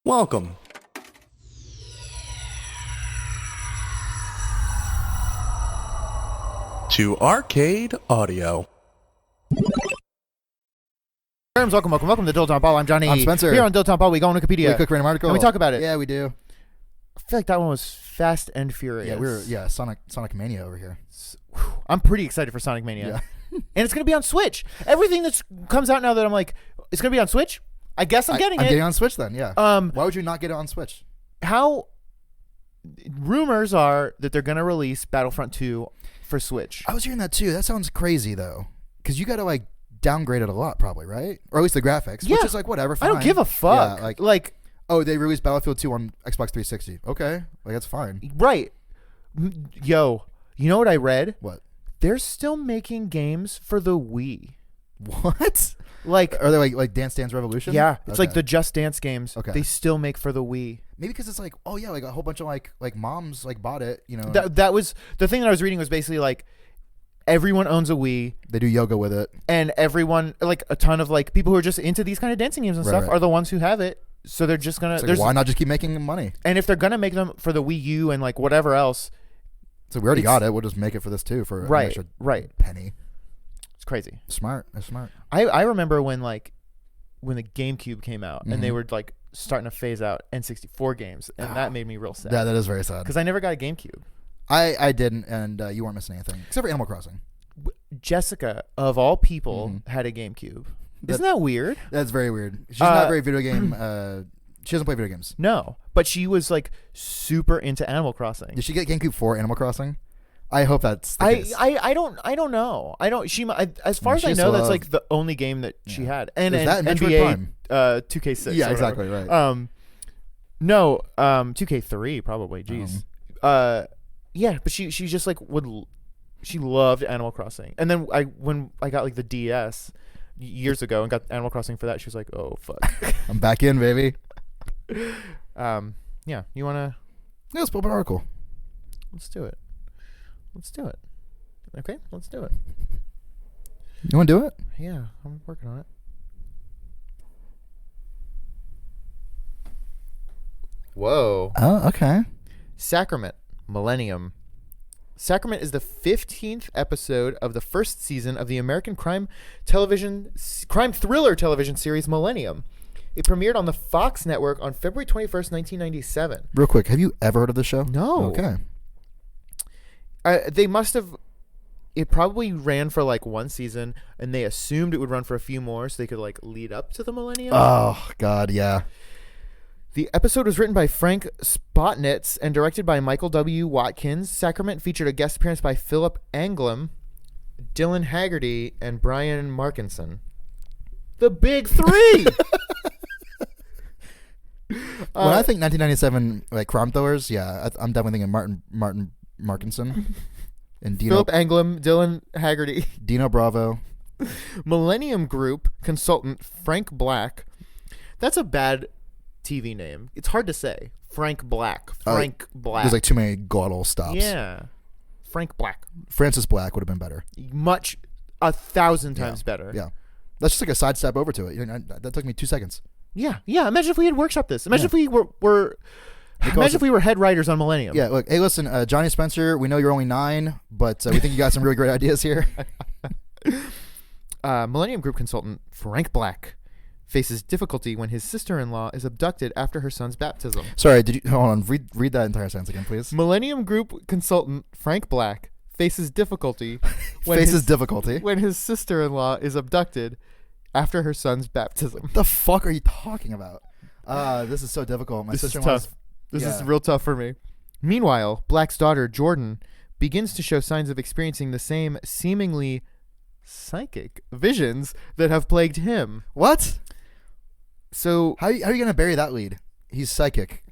Welcome to Arcade Audio. Welcome to Dilettante Ball. I'm Johnny. I'm Spencer. Here on Dilettante Ball, we go on Wikipedia. We click random article. And we talk about it. Yeah, we do. I feel like that one was Fast and Furious. Yeah, Sonic Mania over here. I'm pretty excited for Sonic Mania. Yeah. And it's going to be on Switch. Everything that comes out now that I'm like, it's going to be on Switch? I guess I'm getting it. I'm getting it on Switch then, yeah. Why would you not get it on Switch? Rumors are that they're going to release Battlefront 2 for Switch. I was hearing that too. That sounds crazy though. Because you got to downgrade it a lot probably, right? Or at least the graphics, which is whatever, fine. I don't give a fuck. Yeah, oh, they released Battlefield 2 on Xbox 360. Okay, that's fine. Right. Yo, you know what I read? What? They're still making games for the Wii. What? Are they like Dance Dance Revolution? Yeah, it's like the Just Dance games. Okay. They still make for the Wii. Maybe because it's a whole bunch of moms bought it, you know. That was the thing that I was reading was basically everyone owns a Wii. They do yoga with it. And everyone, a ton of people who are just into these kind of dancing games and stuff are the ones who have it. So they're just going to... why not just keep making money? And if they're going to make them for the Wii U and whatever else... So we already got it. We'll just make it for this too for an extra penny. It's crazy. Smart. That's smart. I remember when the GameCube came out and they were starting to phase out N64 games, and that made me real sad. Yeah, that is very sad. Because I never got a GameCube. I didn't, and you weren't missing anything except for Animal Crossing. Jessica, of all people, had a GameCube. Isn't that weird? That's very weird. She's not very video game. She doesn't play video games. No, but she was super into Animal Crossing. Did she get GameCube for Animal Crossing? I hope that's the case. I don't know. I don't. As far as I know, that's the only game that she had. And is that NBA Prime? 2K6. Yeah, exactly right. No, 2K3 probably. Jeez. Yeah, but she just she loved Animal Crossing. And then when I got the DS years ago and got Animal Crossing for that, she was like, "Oh fuck, I'm back in, baby." Yeah, you wanna? Yeah, let's pull up an article. Let's do it. Okay, let's do it. You want to do it? Yeah, I'm working on it. Whoa. Oh, okay. Sacrament, Millennium. Sacrament is the 15th episode of the first season of the American crime thriller television series Millennium. It premiered on the Fox network on February 21st, 1997. Real quick, have you ever heard of this show? No. Okay. They must have. It probably ran for one season, and they assumed it would run for a few more, so they could lead up to the Millennium. Oh God, yeah. The episode was written by Frank Spotnitz and directed by Michael W. Watkins. Sacrament featured a guest appearance by Philip Anglem, Dylan Haggerty, and Brian Markinson. The big three. When I think 1997 crime thrillers, yeah, I'm definitely thinking Martin Markinson and Dino. Philip Anglem, Dylan Haggerty, Dino Bravo. Millennium Group consultant Frank Black. That's a bad TV name. It's hard to say. Frank Black. Black. There's too many glottal stops. Yeah. Frank Black. Francis Black would have been better. 1,000 times better. Yeah. That's just a sidestep over to it. That took me 2 seconds. Yeah. Imagine if we had workshopped this. Imagine if we were if we were head writers on Millennium. Yeah, look, hey, listen, Johnny Spencer, we know you're only 9, but we think you got some really great ideas here. Millennium Group consultant Frank Black faces difficulty when his sister-in-law is abducted after her son's baptism. Sorry, hold on, read that entire sentence again, please. Millennium Group consultant Frank Black faces difficulty when his sister-in-law is abducted after her son's baptism. What the fuck are you talking about? This is so difficult. My sister-in-law's... This is real tough for me. Meanwhile, Black's daughter, Jordan, begins to show signs of experiencing the same seemingly psychic visions that have plagued him. What? So how are you going to bury that lead? He's psychic.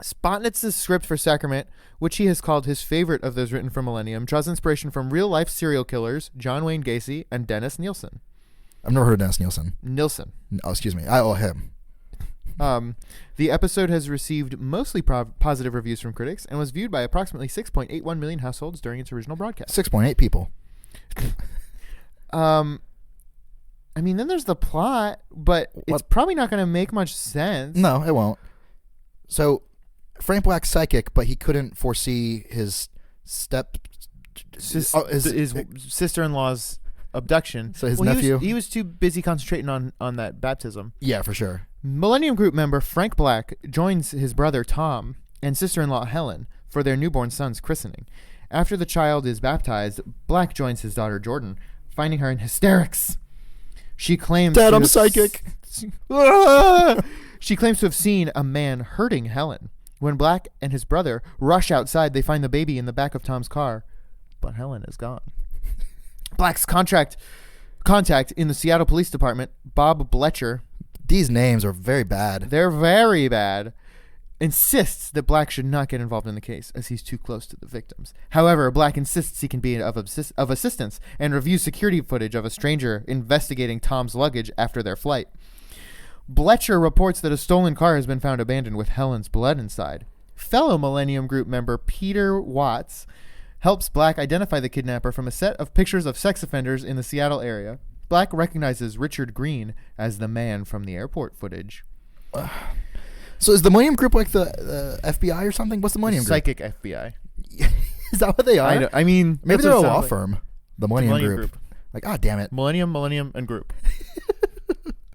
Spotnitz's script for Sacrament, which he has called his favorite of those written for Millennium, draws inspiration from real-life serial killers John Wayne Gacy and Dennis Nielsen. I've never heard of Dennis Nielsen. Oh, excuse me. I owe him. The episode has received mostly positive reviews from critics and was viewed by approximately 6.81 million households during its original broadcast. 6.8 people. I mean, then there's the plot, but it's probably not going to make much sense. No, it won't. So Frank Black's psychic, but he couldn't foresee his his sister-in-law's abduction. So his nephew. He was too busy concentrating on that baptism. Yeah, for sure. Millennium Group member Frank Black joins his brother Tom and sister-in-law Helen for their newborn son's christening. After the child is baptized, Black joins his daughter Jordan, finding her in hysterics. She claims, Dad, I'm psychic. She claims to have seen a man hurting Helen. When Black and his brother rush outside, they find the baby in the back of Tom's car, but Helen is gone. Black's contact in the Seattle Police Department, Bob Bletcher. These names are very bad. They're very bad. Insists that Black should not get involved in the case as he's too close to the victims. However, Black insists he can be of assistance and reviews security footage of a stranger investigating Tom's luggage after their flight. Bletcher reports that a stolen car has been found abandoned with Helen's blood inside. Fellow Millennium Group member Peter Watts helps Black identify the kidnapper from a set of pictures of sex offenders in the Seattle area. Black recognizes Richard Green as the man from the airport footage. So is the Millennium Group like the FBI or something? What's the Millennium Group? Psychic FBI. Is that what they are? I mean, maybe they're a law firm. The Millennium Group. Like, damn it. Millennium, and Group.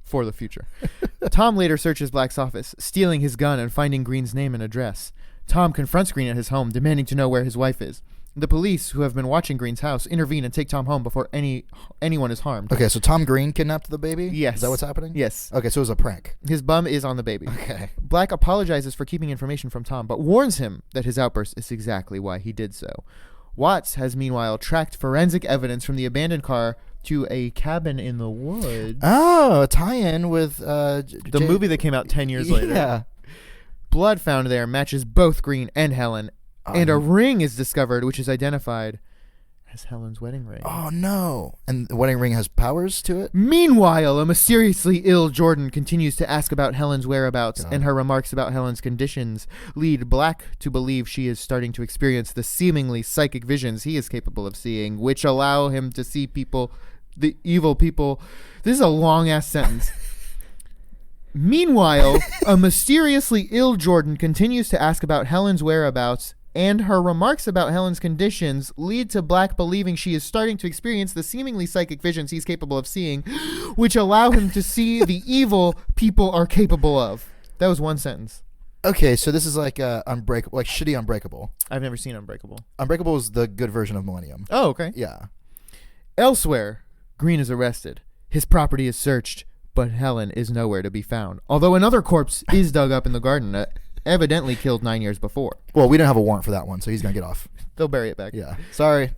For the future. Tom later searches Black's office, stealing his gun and finding Green's name and address. Tom confronts Green at his home, demanding to know where his wife is. The police, who have been watching Green's house, intervene and take Tom home before anyone is harmed. Okay, so Tom Green kidnapped the baby? Yes. Is that what's happening? Yes. Okay, so it was a prank. His bum is on the baby. Okay. Black apologizes for keeping information from Tom, but warns him that his outburst is exactly why he did so. Watts has meanwhile tracked forensic evidence from the abandoned car to a cabin in the woods. Oh, a tie-in with the movie that came out 10 years later. Yeah. Blood found there matches both Green and Helen, and a ring is discovered, which is identified as Helen's wedding ring. Oh, no. And the wedding ring has powers to it? Meanwhile, a mysteriously ill Jordan continues to ask about Helen's whereabouts, and her remarks about Helen's conditions lead Black to believe she is starting to experience the seemingly psychic visions he is capable of seeing, which allow him to see people, the evil people. This is a long-ass sentence. Meanwhile, a mysteriously ill Jordan continues to ask about Helen's whereabouts, and her remarks about Helen's conditions lead to Black believing she is starting to experience the seemingly psychic visions he's capable of seeing, which allow him to see the evil people are capable of. That was one sentence. Okay, so this is like Unbreakable, like shitty Unbreakable. I've never seen Unbreakable. Unbreakable is the good version of Millennium. Oh, okay. Yeah. Elsewhere, Green is arrested. His property is searched, but Helen is nowhere to be found. Although another corpse is dug up in the garden, evidently killed 9 years before. Well, we didn't have a warrant for that one, so he's going to get off. They'll bury it back. Yeah. Sorry.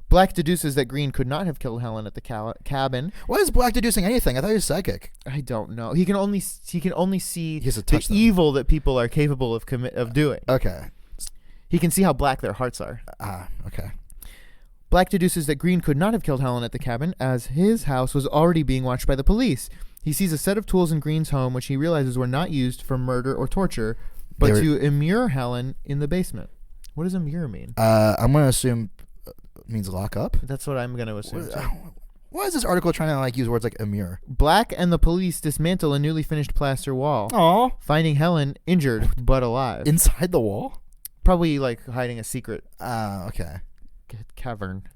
Black deduces that Green could not have killed Helen at the cabin. Why is Black deducing anything? I thought he was psychic. I don't know. He can only see He has to touch them. evil that people are capable of doing. Okay. He can see how black their hearts are. Okay. Black deduces that Green could not have killed Helen at the cabin, as his house was already being watched by the police. He sees a set of tools in Green's home, which he realizes were not used for murder or torture, but to immure Helen in the basement. What does immure mean? I'm going to assume it means lock up. That's what I'm going to assume. Why is this article trying to use words like immure? Black and the police dismantle a newly finished plaster wall. Aww. Finding Helen injured but alive. Inside the wall? Probably like hiding a secret. Okay. Cavern.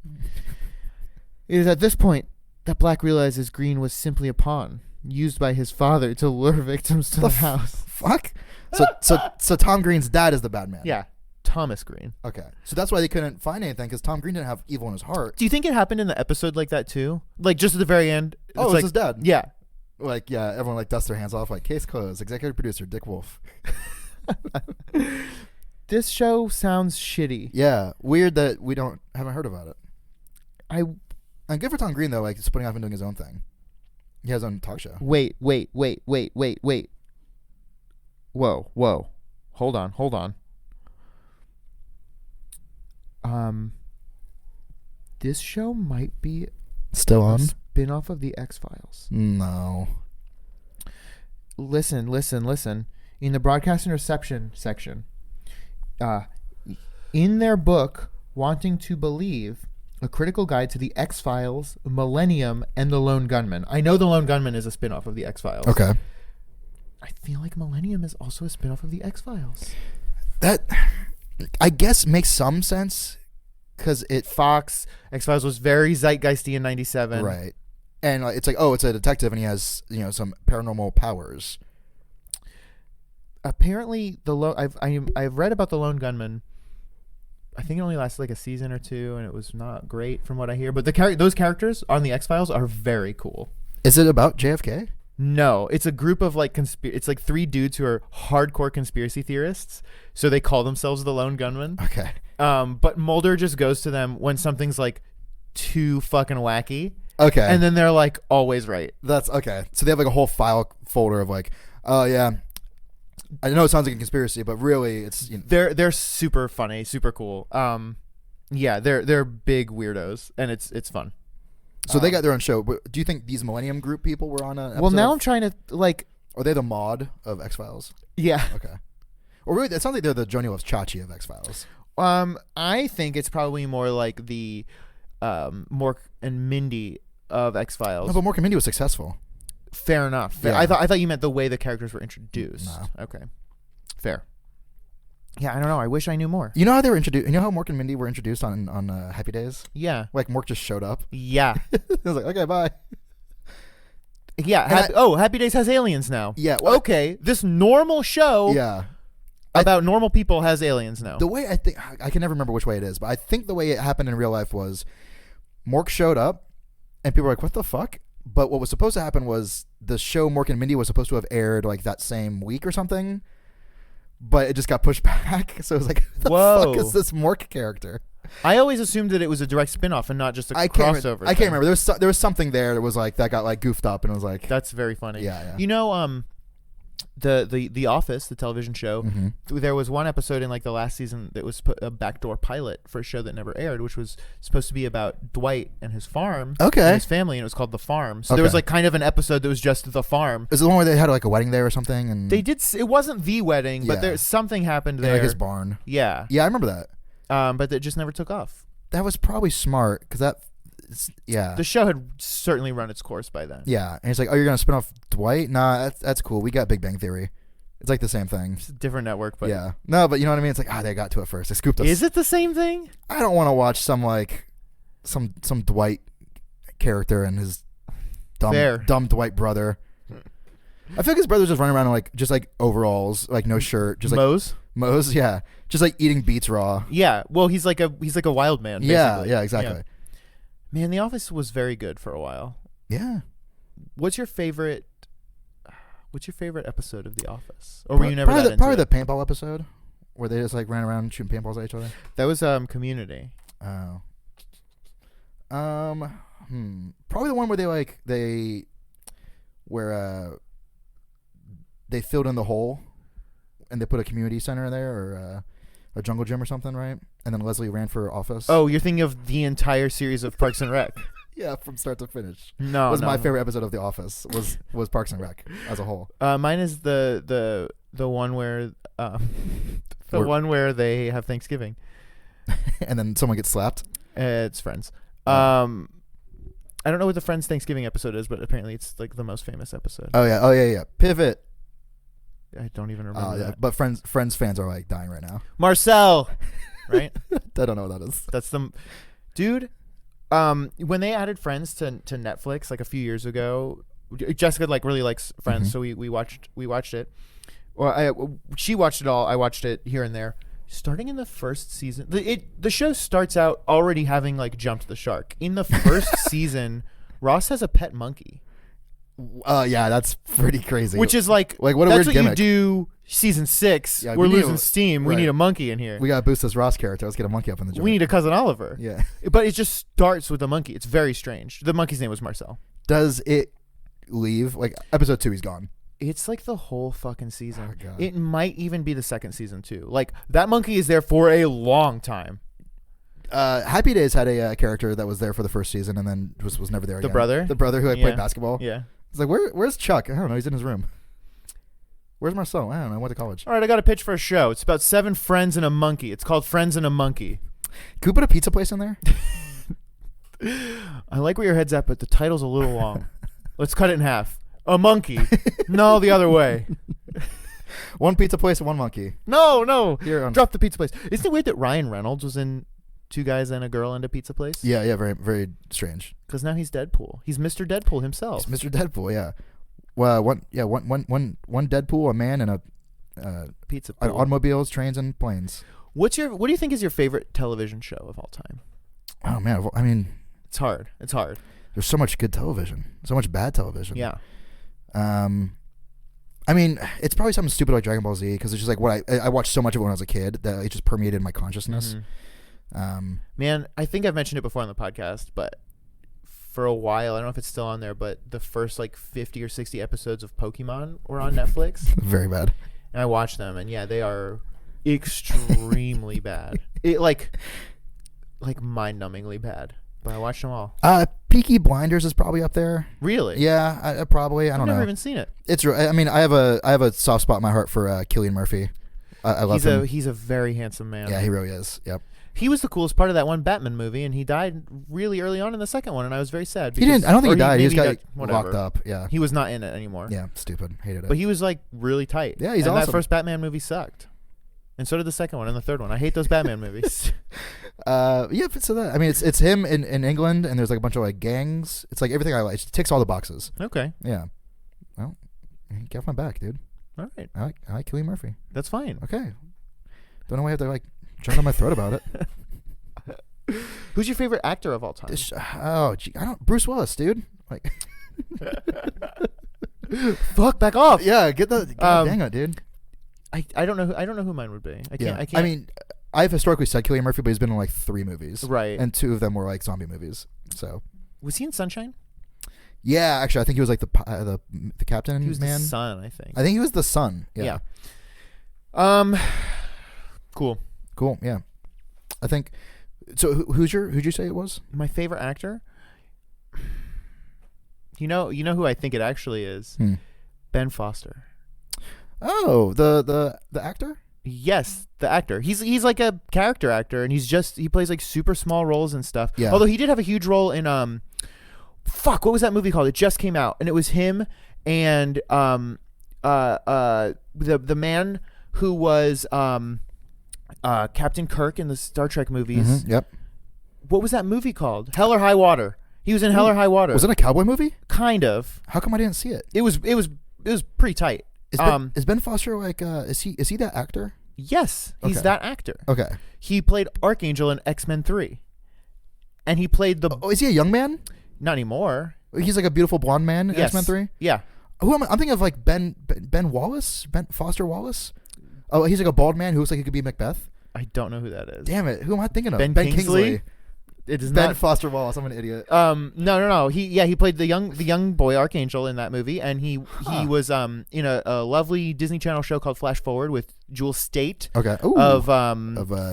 It is at this point that Black realizes Green was simply a pawn used by his father to lure victims to the house. Fuck. So Tom Green's dad is the bad man. Yeah, Thomas Green. Okay, so that's why they couldn't find anything, because Tom Green didn't have evil in his heart. Do you think it happened in the episode like that too? Like just at the very end? It's like his dad. Yeah. Like, yeah, everyone like dusts their hands off, like, case closed. Executive producer Dick Wolf. This show sounds shitty. Yeah, weird that we haven't heard about it. And good for Tom Green though, like splitting off and doing his own thing. He has his own talk show. Wait. Whoa. Hold on. This show might be still on? A spin-off of the X-Files. No. Listen. In the broadcast and reception section, in their book, Wanting to Believe, a critical guide to the X-Files, Millennium, and the Lone Gunman. I know the Lone Gunman is a spin-off of the X-Files. Okay. I feel like Millennium is also a spinoff of the X-Files. That, I guess, makes some sense because it Fox X-Files was very zeitgeisty in '97, right, and like, it's like, oh, it's a detective and he has some paranormal powers. Apparently, I've read about the Lone Gunman. I think it only lasted like a season or two, and it was not great from what I hear. But those characters on the X-Files are very cool. Is it about JFK? No, it's a group of like it's like 3 dudes who are hardcore conspiracy theorists. So they call themselves the Lone Gunman. Okay. But Mulder just goes to them when something's like too fucking wacky. Okay. And then they're like always right. That's okay. So they have like a whole file folder of like, oh yeah, I know it sounds like a conspiracy, but really it's they're super funny, super cool. Yeah, they're big weirdos, and it's fun. So they got their own show. But do you think these Millennium Group people were on an episode? Well, now I'm trying to like. Are they the mod of X-Files? Yeah. Okay. Or really, it sounds like they're the Joni Loves Chachi of X-Files. I think it's probably more like the Mork and Mindy of X-Files. No, but Mork and Mindy was successful. Fair enough. Yeah. I thought you meant the way the characters were introduced. No. Okay. Fair. Yeah, I don't know. I wish I knew more. You know how they were introduced? You know how Mork and Mindy were introduced on Happy Days? Yeah. Like Mork just showed up. Yeah. I was like, okay, bye. Yeah. Happy Days has aliens now. Yeah. Well, Okay. This normal show yeah. about normal people has aliens now. The way I think, I can never remember which way it is, but I think the way it happened in real life was Mork showed up and people were like, what the fuck? But what was supposed to happen was the show Mork and Mindy was supposed to have aired like that same week or something, but it just got pushed back. So it was like, who the fuck is this Mork character? I always assumed that it was a direct spin-off and not just a crossover. I can't remember. There was something there that was like that got like goofed up and it was like, that's very funny. Yeah. You know, the Office, the television show. Mm-hmm. There was one episode in like the last season that was a backdoor pilot for a show that never aired, which was supposed to be about Dwight and his farm, Okay. and his family, and it was called The Farm. So there was Okay. like kind of an episode that was just The Farm. Is it the one where they had like a wedding there or something? And They did. It wasn't the wedding, but Yeah. there something happened in, there. like his barn. Yeah. Yeah, I remember that. But it just never took off. That was probably smart because yeah. The show had certainly run its course by then. Yeah, and he's like, "Oh, you're gonna spin off Dwight? Nah, that's cool. We got Big Bang Theory. It's like the same thing." It's a different network, but Yeah, no, but you know what I mean. It's like, they got to it first. They scooped us. is it the same thing? I don't want to watch some Dwight character and his dumb Dwight brother. I feel like his brother's just running around in just overalls, like no shirt, just like Mose, yeah, just like eating beets raw. Yeah, well, he's like a wild man. Basically. Yeah, exactly. Yeah. Man, The Office was very good for a while. Yeah. What's your favorite episode of The Office? Or were you never probably that into probably it? the paintball episode where they just like ran around shooting paintballs at each other? That was Community. Oh. Probably the one where they filled in the hole and they put a community center there or a jungle gym or something, right? And then Leslie ran for office. Oh, you're thinking of the entire series of Parks and Rec. Yeah, from start to finish. No, was my favorite episode of The Office was Parks and Rec as a whole. Mine is the one where one where they have Thanksgiving. And then someone gets slapped. It's Friends. I don't know what the Friends Thanksgiving episode is, but apparently it's like the most famous episode. Oh yeah. Pivot. I don't even remember that. But Friends fans are like dying right now. Marcel, right? I don't know what that is. That's the dude. When they added Friends to Netflix like a few years ago, Jessica like really likes Friends, so we watched it. Well, she watched it all. I watched it here and there. Starting in the first season, the show starts out already having like jumped the shark. In the first season, Ross has a pet monkey. Yeah, that's pretty crazy. Which is like what a that's weird what gimmick. you do. Season 6, Yeah, we're we need losing steam. We right. need a monkey in here. We gotta boost this Ross character. Let's get a monkey up in the joint. We need a cousin Oliver. Yeah. But it just starts with a monkey. It's very strange. The monkey's name was Marcel. Does it leave? Like episode 2, he's gone. It's like the whole fucking season. Oh, God. It might even be the second season too. Like that monkey is there for a long time. Happy Days had a character that was there for the first season and then was never there again. The brother who played basketball. Yeah. It's like where's Chuck? I don't know. He's in his room. Where's Marcel? I don't know. I went to college. All right, I got a pitch for a show. It's about 7 friends and a monkey. It's called Friends and a Monkey. Can we put a pizza place in there? I like where your head's at, but the title's a little long. Let's cut it in half. A monkey. No, the other way. One pizza place and one monkey. No. Here on- Drop the pizza place. Isn't it weird that Ryan Reynolds was in Two Guys and a Girl and a Pizza Place? Yeah, very, very strange. Because now he's Deadpool. He's Mr. Deadpool himself. It's Mr. Deadpool, yeah. Well, one Deadpool, a man, and Pizza an pool. automobiles, trains, and planes. What do you think is your favorite television show of all time? Oh man, I mean, It's hard. there's so much good television, so much bad television. Yeah. I mean, it's probably something stupid like Dragon Ball Z because it's just like what I watched so much of it when I was a kid that it just permeated my consciousness. Man, I think I've mentioned it before on the podcast, but for a while, I don't know if it's still on there, but the first like 50 or 60 episodes of Pokemon were on Netflix. Very bad. And I watched them, and yeah, they are extremely bad. It like mind-numbingly bad. But I watched them all. Peaky Blinders is probably up there. Really? Yeah, I don't know. I've never even seen it. I mean, I have a soft spot in my heart for Cillian Murphy. I love him. He's a very handsome man. Yeah, he really is. Yep. He was the coolest part of that one Batman movie, and he died really early on in the second one, and I was very sad. He didn't. I don't think he died. He just got whatever. locked up. Yeah. He was not in it anymore. Yeah, stupid. Hated it. But he was like really tight. Yeah, he's and awesome. That first Batman movie sucked, and so did the second one and the third one. I hate those Batman movies. Yeah. So that I mean, it's him in England, and there's like a bunch of like gangs. It's like everything I like. It ticks all the boxes. Okay. Yeah. Well, get off my back, dude. All right. I like Cillian Murphy. That's fine. Okay. Don't know why I have to like jump down my throat about it. Who's your favorite actor of all time? Bruce Willis, dude. Like, fuck, back off. yeah, get the dang it, dude. I don't know who mine would be. I can't. I mean, I've historically said Cillian Murphy, but he's been in like 3 movies, right? And 2 of them were like zombie movies. So was he in Sunshine? Yeah, actually, I think he was like the captain. He was man. the son, I think. I think he was the son. Yeah. Cool. Yeah. I think. So who'd you say it was? My favorite actor? You know who I think it actually is? Ben Foster. Oh, the actor? Yes, the actor. He's like a character actor, and he plays like super small roles and stuff. Yeah. Although he did have a huge role in what was that movie called? It just came out, and it was him and the man who was Captain Kirk in the Star Trek movies. Mm-hmm, yep. What was that movie called? Hell or High Water. He was in Hell or High Water. Was it a cowboy movie? Kind of. How come I didn't see it? It was pretty tight. Is Ben Foster like is he that actor? Yes, he's Okay. that actor. Okay. He played Archangel in X-Men 3. And he played the Oh, is he a young man? not anymore. He's like a beautiful blonde man in Yes. X-Men 3? Yeah. I'm thinking of like Ben Wallace? Ben Foster Wallace? Oh, he's like a bald man who looks like he could be Macbeth. I don't know who that is. Damn it. Who am I thinking of? Ben Kingsley? It is Ben not. Foster Wallace. I'm an idiot. No. He played the young boy Archangel in that movie, and he was in a lovely Disney Channel show called Flash Forward with Jewel State. Okay. Ooh. Of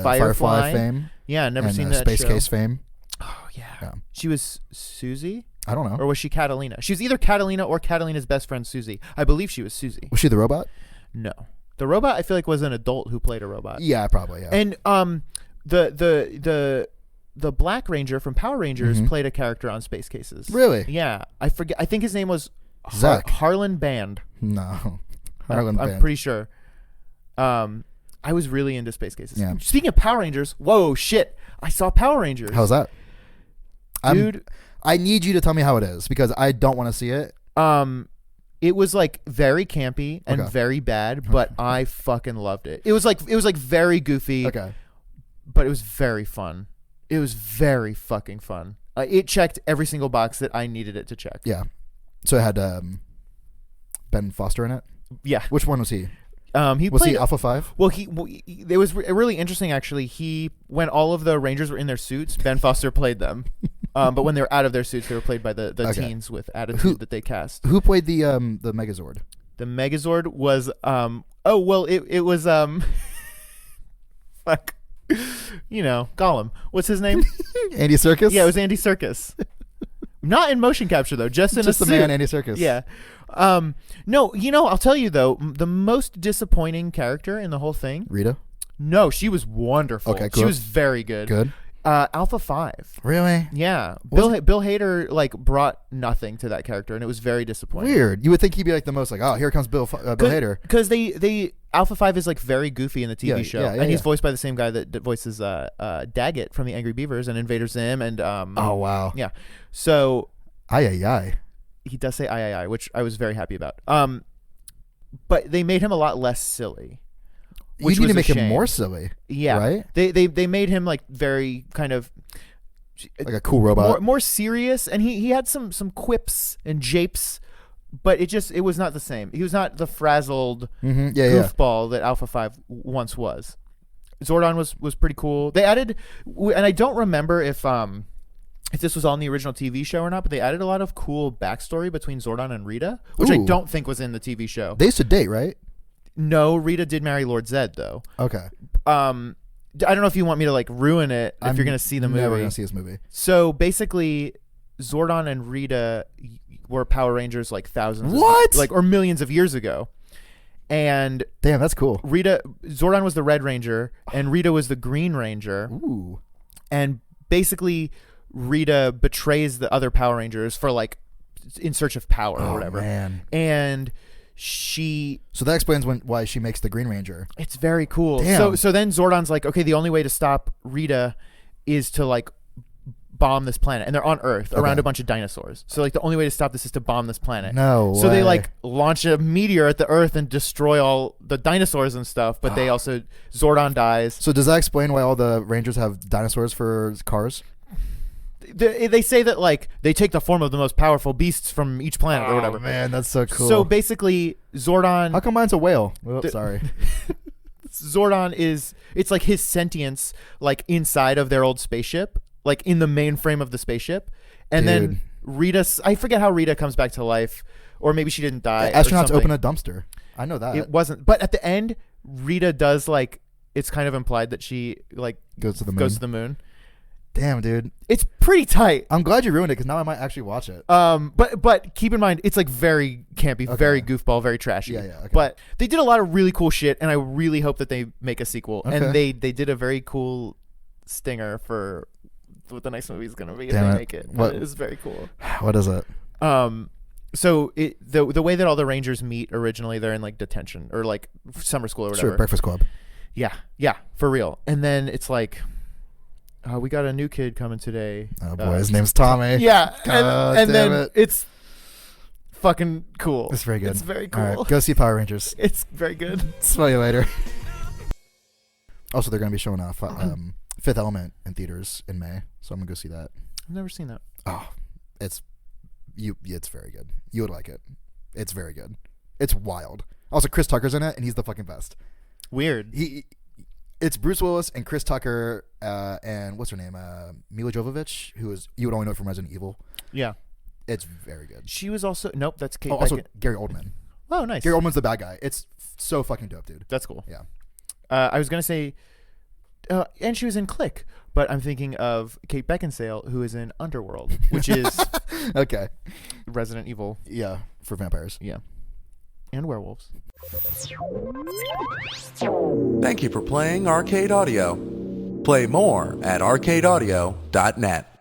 Firefly fame. Yeah, never and seen that Space show. Case fame. Oh yeah. Yeah. She was Susie, I don't know. or was she Catalina? She was either Catalina or Catalina's best friend Susie. I believe she was Susie. Was she the robot? No, the robot I feel like was an adult who played a robot. Yeah, probably. Yeah. And the Black Ranger from Power Rangers played a character on Space Cases. Really? Yeah, I forget. I think his name was Zach. Harlan Band. No. Harlan I'm Band. pretty sure. I was really into Space Cases. Yeah. Speaking of Power Rangers, whoa, shit! I saw Power Rangers. How's that? Dude? I need you to tell me how it is because I don't want to see it. It was like very campy and Okay. very bad, but I fucking loved it. It was like very goofy. Okay. But it was very fun. It was very fucking fun. It checked every single box that I needed it to check. Yeah. So it had Ben Foster in it. Yeah. Which one was he? He Was played he Alpha 5? Well, it was really interesting actually. When all of the Rangers were in their suits, Ben Foster played them. But when they were out of their suits, they were played by the Okay. teens with attitude that they cast. Who played the Megazord? The Megazord was it was fuck. Gollum. What's his name? Andy Serkis? Yeah, it was Andy Serkis. Not in motion capture though, just in just a the suit. man Andy Serkis. Yeah. No, I'll tell you though, the most disappointing character in the whole thing. Rita? No, she was wonderful. Okay, cool. She was very good. Good. Alpha 5. Really? Yeah. Bill Hader like brought nothing to that character, and it was very disappointing. Weird. You would think he'd be like the most like, oh, here comes Bill Hader. Because they Alpha 5 is like very goofy in the TV show, and he's voiced by the same guy that voices Daggett from the Angry Beavers and Invader Zim, and oh wow, yeah. So aye. He does say aye, which I was very happy about. But they made him a lot less silly. You need to make him more silly. Yeah, right. They made him like very kind of like a cool robot, more serious, and he had some quips and japes. But it was not the same. He was not the frazzled goofball that Alpha 5 once was. Zordon was pretty cool. They added, and I don't remember if this was on the original TV show or not, but they added a lot of cool backstory between Zordon and Rita, which I don't think was in the TV show. They used to date, right? No, Rita did marry Lord Zed, though. Okay. I don't know if you want me to like ruin it if you're going to see the movie. I'm never going to see this movie. So basically, Zordon and Rita were Power Rangers like thousands or millions of years ago, and damn, that's cool. Zordon was the Red Ranger and Rita was the Green Ranger. Ooh. And basically Rita betrays the other Power Rangers for like in search of power or whatever, man. And so that explains why she makes the Green Ranger. It's very cool. Damn. So then Zordon's like, okay, the only way to stop Rita is to like bomb this planet, and they're on Earth around a bunch of dinosaurs. So like the only way to stop this is to bomb this planet. So they like launch a meteor at the Earth and destroy all the dinosaurs and stuff. But they also Zordon dies. So does that explain why all the Rangers have dinosaurs for cars? They say that like they take the form of the most powerful beasts from each planet or whatever. Man, that's so cool. So basically, Zordon. How come mine's a whale? Sorry. Zordon it's like his sentience, like inside of their old spaceship. Like in the mainframe of the spaceship, and then Rita, I forget how Rita comes back to life, or maybe she didn't die. Astronauts open a dumpster. I know that. It wasn't, but at the end, Rita does like, it's kind of implied that she like goes to the moon. Damn, dude, it's pretty tight. I'm glad you ruined it because now I might actually watch it. But keep in mind, it's like very campy, very goofball, very trashy. Yeah. Okay. But they did a lot of really cool shit, and I really hope that they make a sequel. Okay. And they did a very cool stinger for what the next movie is going to be if they make it. It is very cool. What is it? So the way that all the Rangers meet originally, they're in like detention or like summer school or whatever. Sure, Breakfast Club. Yeah, for real. And then it's like, we got a new kid coming today. Oh boy, his name's Tommy. Yeah, and then it. it's fucking cool. It's very good. It's very cool. All right, go see Power Rangers. It's very good. See you later. Also, they're going to be showing off Fifth Element in theaters in May, so I'm gonna go see that. I've never seen that. Oh, it's very good. You would like it. It's very good. It's wild. Also, Chris Tucker's in it, and he's the fucking best. Weird. It's Bruce Willis and Chris Tucker and what's her name? Mila Jovovich, who is you would only know from Resident Evil. Yeah, it's very good. She was also that's Kate. Also Gary Oldman. Oh, nice. Gary Oldman's the bad guy. It's so fucking dope, dude. That's cool. Yeah. I was gonna say. And she was in Click, but I'm thinking of Kate Beckinsale, who is in Underworld, which is okay, Resident Evil. Yeah, for vampires. Yeah, and werewolves. Thank you for playing Arcade Audio. Play more at arcadeaudio.net.